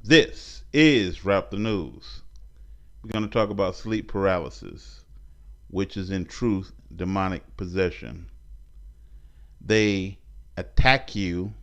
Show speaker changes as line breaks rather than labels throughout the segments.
This is Wrap the News. We're going to talk about sleep paralysis, which is in truth demonic possession. They attack you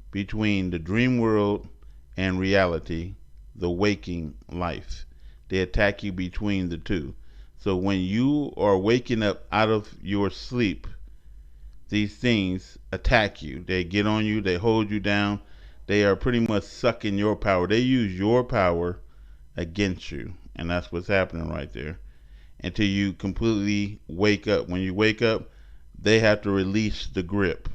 between the dream world and reality, the waking life. They attack you between the two. So when you are waking up out of your sleep, these things attack you. They get on you, they hold you down. They are pretty much sucking your power. They use your power against you. And that's what's happening right there. Until you completely wake up. When you wake up, they have to release the grip.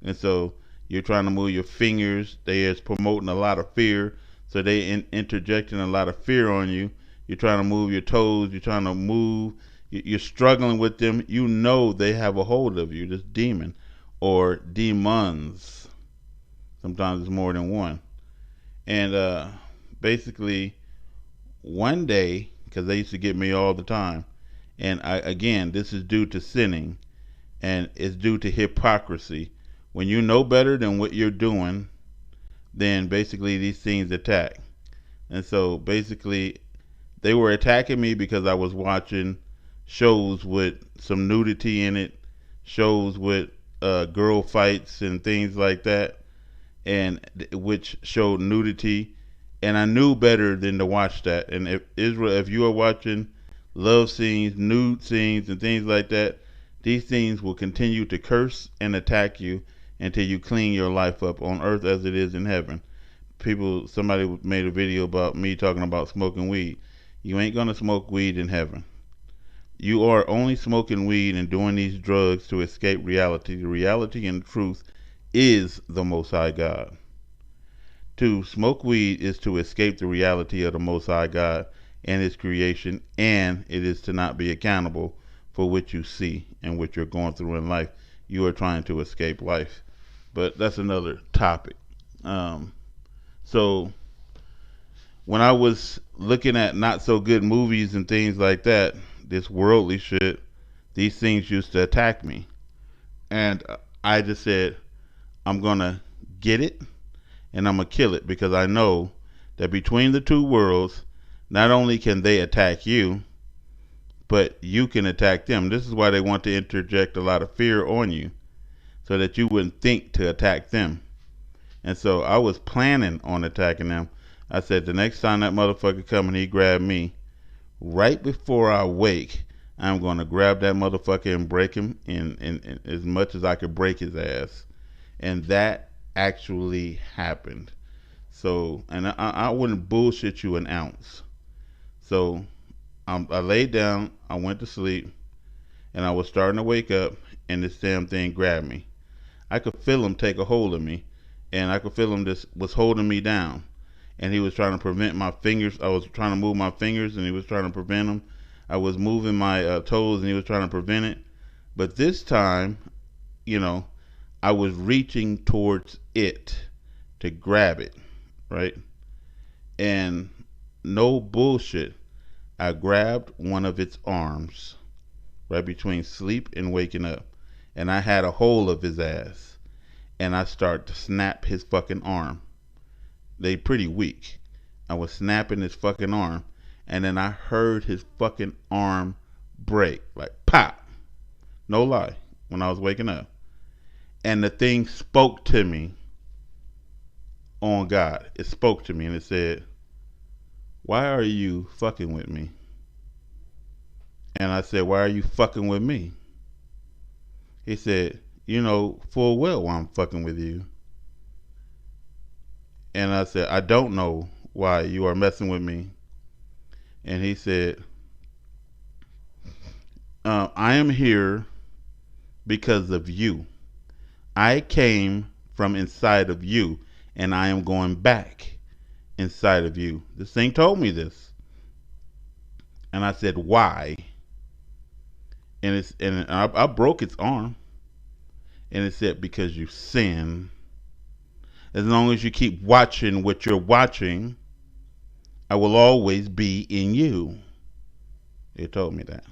And so you're trying to move your fingers. They is promoting a lot of fear. So they interjecting a lot of fear on you. You're trying to move your toes. You're trying to move. You're struggling with them. You know they have a hold of you, this demon or demons. Sometimes it's more than one. And basically, one day, because they used to get me all the time, and again, this is due to sinning, and it's due to hypocrisy. When you know better than what you're doing, then basically these things attack. And so basically, they were attacking me because I was watching shows with some nudity in it, shows with girl fights and things like that, and which showed nudity. And I knew better than to watch that. And if Israel, if you are watching love scenes, nude scenes, and things like that, these things will continue to curse and attack you until you clean your life up on earth as it is in heaven. Somebody made a video about me talking about smoking weed. You ain't gonna smoke weed in heaven. You are only smoking weed and doing these drugs to escape reality. The reality and truth is the Most High God. To smoke weed is to escape the reality of the Most High God and His creation, and it is to not be accountable for what you see and what you're going through in life. You are trying to escape life. But that's another topic. So when I was looking at not so good movies and things like that, this worldly shit, these things used to attack me. And I just said, I'm going to get it and I'm going to kill it because I know that between the two worlds, not only can they attack you, but you can attack them. This is why they want to interject a lot of fear on you so that you wouldn't think to attack them. And so I was planning on attacking them. I said the next time that motherfucker come and he grab me, right before I wake, I'm going to grab that motherfucker and break him in as much as I could break his ass. And that actually happened. So, and I wouldn't bullshit you an ounce. So I laid down, I went to sleep, and I was starting to wake up, and this damn thing grabbed me. I could feel him take a hold of me, and I could feel him just was holding me down. And he was trying to prevent my fingers. I was trying to move my fingers, and he was trying to prevent them. I was moving my toes, and he was trying to prevent it. But this time, you know, I was reaching towards it to grab it, right? And no bullshit, I grabbed one of its arms right between sleep and waking up, and I had a hold of his ass, and I started to snap his fucking arm. They pretty weak. I was snapping his fucking arm, and then I heard his fucking arm break, like pop. No lie, when I was waking up. And the thing spoke to me on God. It spoke to me and it said, "Why are you fucking with me?" And I said, "Why are you fucking with me?" He said, "You know full well why I'm fucking with you." And I said, "I don't know why you are messing with me." And he said, "I am here because of you. I came from inside of you, and I am going back inside of you." This thing told me this. And I said, "Why?" And I broke its arm. And it said, "Because you sin. As long as you keep watching what you're watching, I will always be in you." It told me that.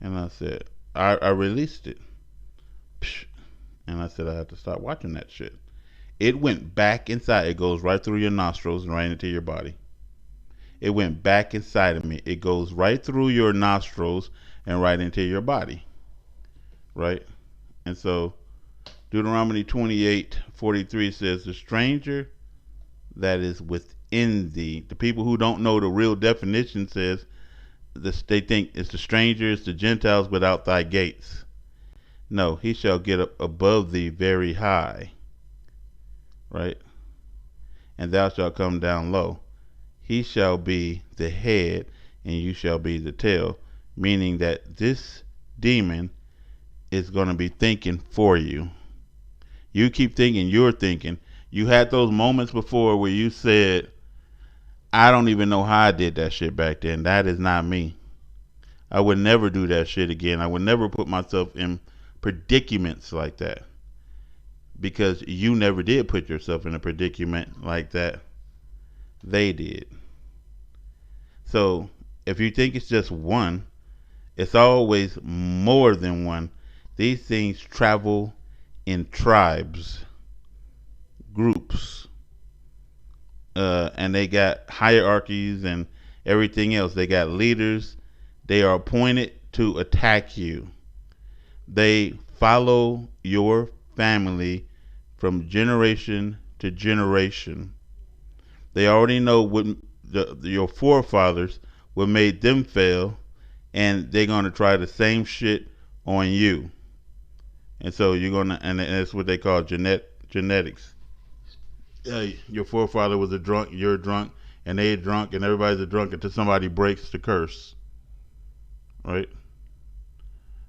And I said, I released it. And I said I had to stop watching that shit. It went back inside. It goes right through your nostrils and right into your body. It went back inside of me. It goes right through your nostrils and right into your body. Right? And so Deuteronomy 28:43 says, the stranger that is within thee. The people who don't know the real definition says this, they think it's the strangers, the Gentiles without thy gates. No, he shall get up above thee very high. Right? And thou shalt come down low. He shall be the head, and you shall be the tail. Meaning that this demon is going to be thinking for you. You keep thinking you're thinking. You had those moments before where you said, I don't even know how I did that shit back then. That is not me. I would never do that shit again. I would never put myself in predicaments like that. Because you never did put yourself in a predicament like that. They did. So if you think it's just one, it's always more than one. These things travel in tribes, groups, and they got hierarchies and everything else. They got leaders. They are appointed to attack you. They follow your family from generation to generation. They already know what your forefathers, what made them fail, and they're going to try the same shit on you. And so you're going to, and that's what they call genetics. Your forefather was a drunk, you're drunk, and they're drunk, and everybody's a drunk until somebody breaks the curse. Right?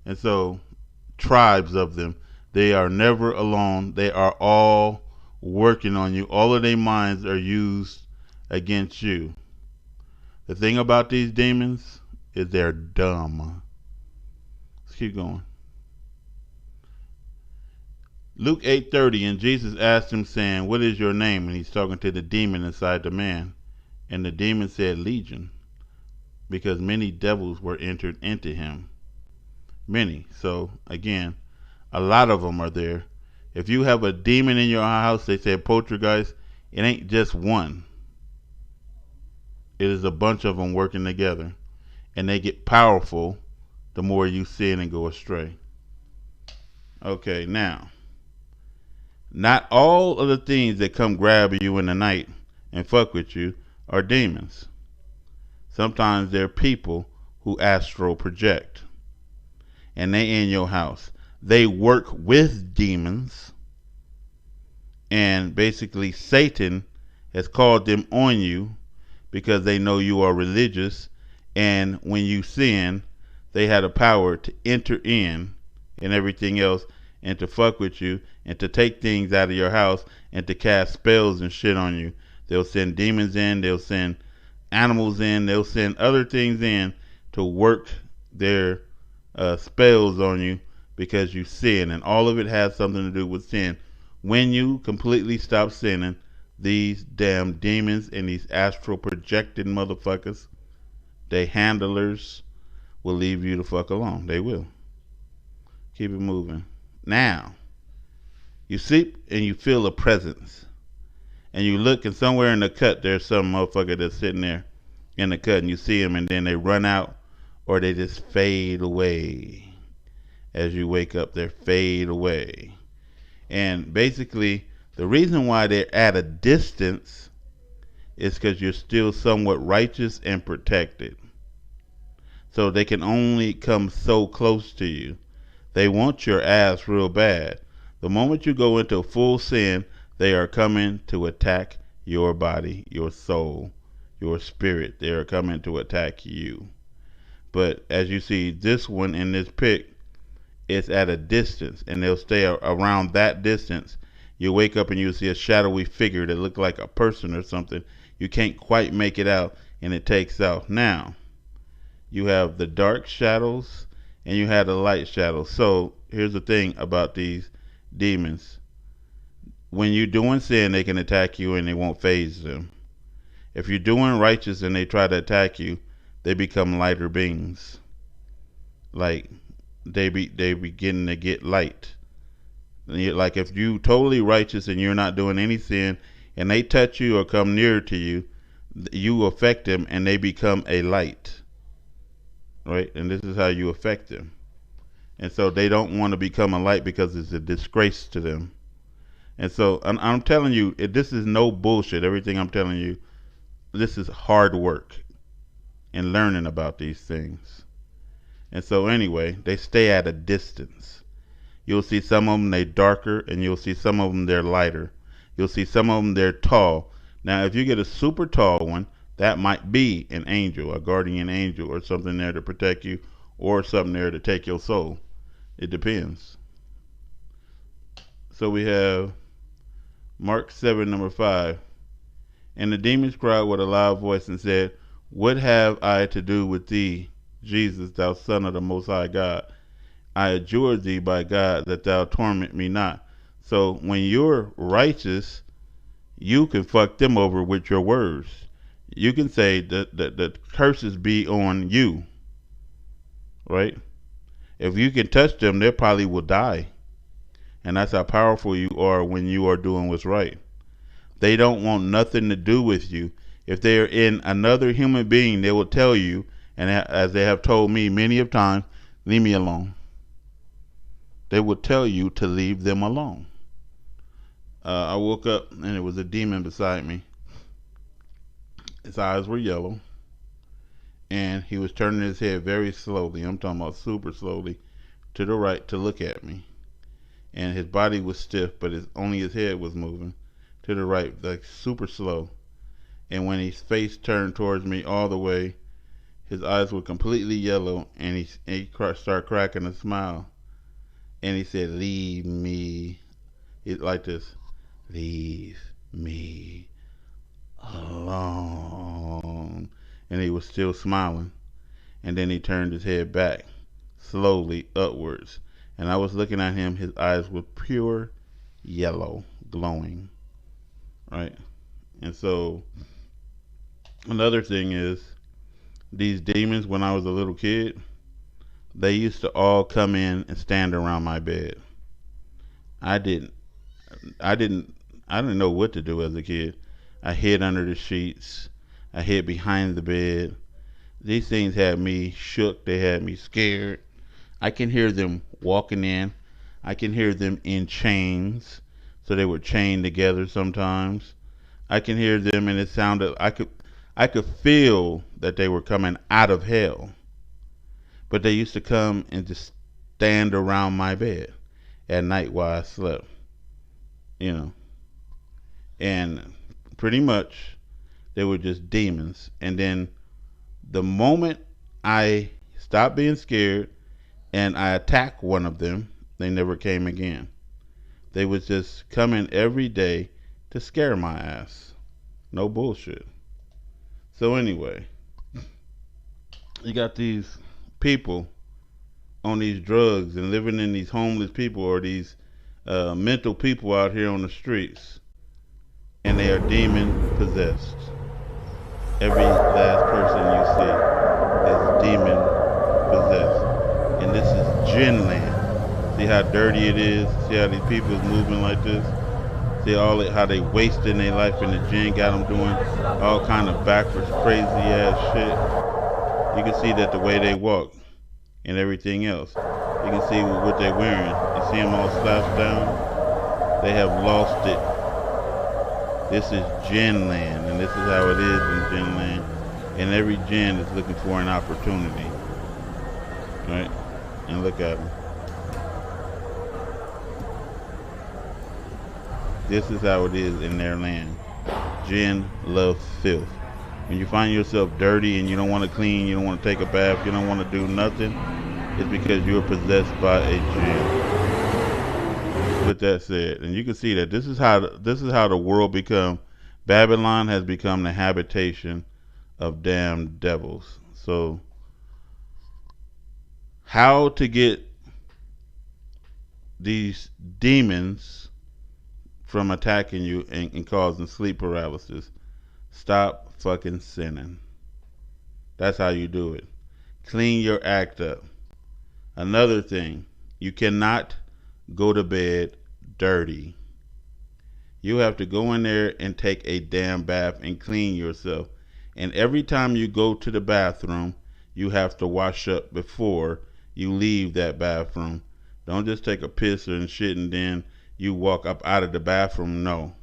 And so tribes of them, they are never alone. They are all working on you. All of their minds are used against you. The thing about these demons is they're dumb. Let's keep going. Luke 8:30, and Jesus asked him, saying, what is your name? And he's talking to the demon inside the man. And the demon said, Legion, because many devils were entered into him. Many. So, again, a lot of them are there. If you have a demon in your house, they say poltergeist, it ain't just one. It is a bunch of them working together. And they get powerful the more you sin and go astray. Okay, now, not all of the things that come grab you in the night and fuck with you are demons. Sometimes they're people who astral project. And they in your house. They work with demons. And basically Satan has called them on you because they know you are religious. And when you sin, they had a power to enter in and everything else and to fuck with you and to take things out of your house and to cast spells and shit on you. They'll send demons in, they'll send animals in, they'll send other things in to work their spells on you because you sin. And all of it has something to do with sin. When you completely stop sinning, these damn demons and these astral projected motherfuckers, they handlers, will leave you the fuck alone. They will. Keep it moving. Now, you sleep and you feel a presence. And you look and somewhere in the cut there's some motherfucker that's sitting there in the cut and you see them and then they run out or they just fade away. As you wake up, they fade away. And basically, the reason why they're at a distance is because you're still somewhat righteous and protected. So they can only come so close to you. They want your ass real bad. The moment you go into full sin, they are coming to attack your body, your soul, your spirit. They are coming to attack you. But as you see, this one in this pic, it's at a distance, and they'll stay around that distance. You wake up and you see a shadowy figure that looks like a person or something. You can't quite make it out, and it takes out. Now, you have the dark shadows, and you have the light shadows. So here's the thing about these demons. When you're doing sin, they can attack you and they won't faze them. If you're doing righteous and they try to attack you, they become lighter beings. Like they begin to get light. Like if you totally righteous and you're not doing any sin, and they touch you or come near to you, you affect them and they become a light, right? And this is how you affect them. And so they don't want to become a light because it's a disgrace to them. And so I'm telling you, this is no bullshit. Everything I'm telling you, this is hard work and learning about these things. And so anyway, they stay at a distance. You'll see some of them they darker, and you'll see some of them they're lighter. You'll see some of them they're tall. Now, if you get a super tall one, that might be an angel, a guardian angel, or something there to protect you, or something there to take your soul. It depends. So we have Mark 7, number 5. And the demons cried with a loud voice and said, What have I to do with thee, Jesus, thou Son of the Most High God? I adjure thee by God that thou torment me not. So when you're righteous, you can fuck them over with your words. You can say that the curses be on you, right? If you can touch them, they probably will die. And that's how powerful you are when you are doing what's right. They don't want nothing to do with you. If they're in another human being, they will tell you, and as they have told me many of times, leave me alone. They will tell you to leave them alone. I woke up and it was a demon beside me. His eyes were yellow, and he was turning his head very slowly. I'm talking about super slowly to the right to look at me. And his body was stiff, but only his head was moving to the right, like super slow. And when his face turned towards me all the way, his eyes were completely yellow, and he started cracking a smile. And he said, leave me. It's like this, leave me alone. And he was still smiling. And then he turned his head back, slowly upwards. And I was looking at him. His eyes were pure yellow, glowing. Right? And so, another thing is, these demons, when I was a little kid, they used to all come in and stand around my bed. I didn't know what to do as a kid. I hid under the sheets. I hid behind the bed. These things had me shook. They had me scared. I can hear them walking in. I can hear them in chains. So they were chained together sometimes. I can hear them, and it sounded, I could feel that they were coming out of hell. But they used to come and just stand around my bed at night while I slept, and pretty much they were just demons. And then the moment I stopped being scared and I attacked one of them, they never came again. They was just coming every day to scare my ass. No bullshit. So anyway, you got these people on these drugs and living in these homeless people or these mental people out here on the streets, and they are demon possessed. Every last person you see is demon possessed, and this is Jinn land. See how dirty it is. See how these people is moving like this. See how they wasting their life in the jinn, got them doing all kind of backwards, crazy ass shit. You can see that the way they walk and everything else. You can see what they're wearing. You see them all slouched down. They have lost it. This is jinn land, and this is how it is in jinn land. And every jinn is looking for an opportunity, right? And look at them. This is how it is in their land. Jinn love filth. When you find yourself dirty and you don't want to clean, you don't want to take a bath, you don't want to do nothing, it's because you're possessed by a jinn. With that said, and you can see that this is how the world become. Babylon has become the habitation of damn devils. So, how to get these demons from attacking you and causing sleep paralysis? Stop fucking sinning. That's how you do it. Clean your act up. Another thing, you cannot go to bed dirty. You have to go in there and take a damn bath and clean yourself. And every time you go to the bathroom, you have to wash up before you leave that bathroom. Don't just take a piss and shit and then you walk up out of the bathroom. No.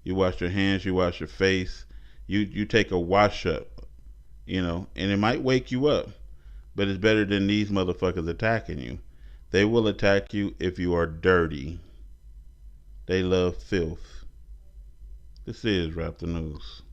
You wash your hands, you wash your face, you take a wash up, and it might wake you up, but it's better than these motherfuckers attacking you. They will attack you if you are dirty. They love filth. This is Rap the News.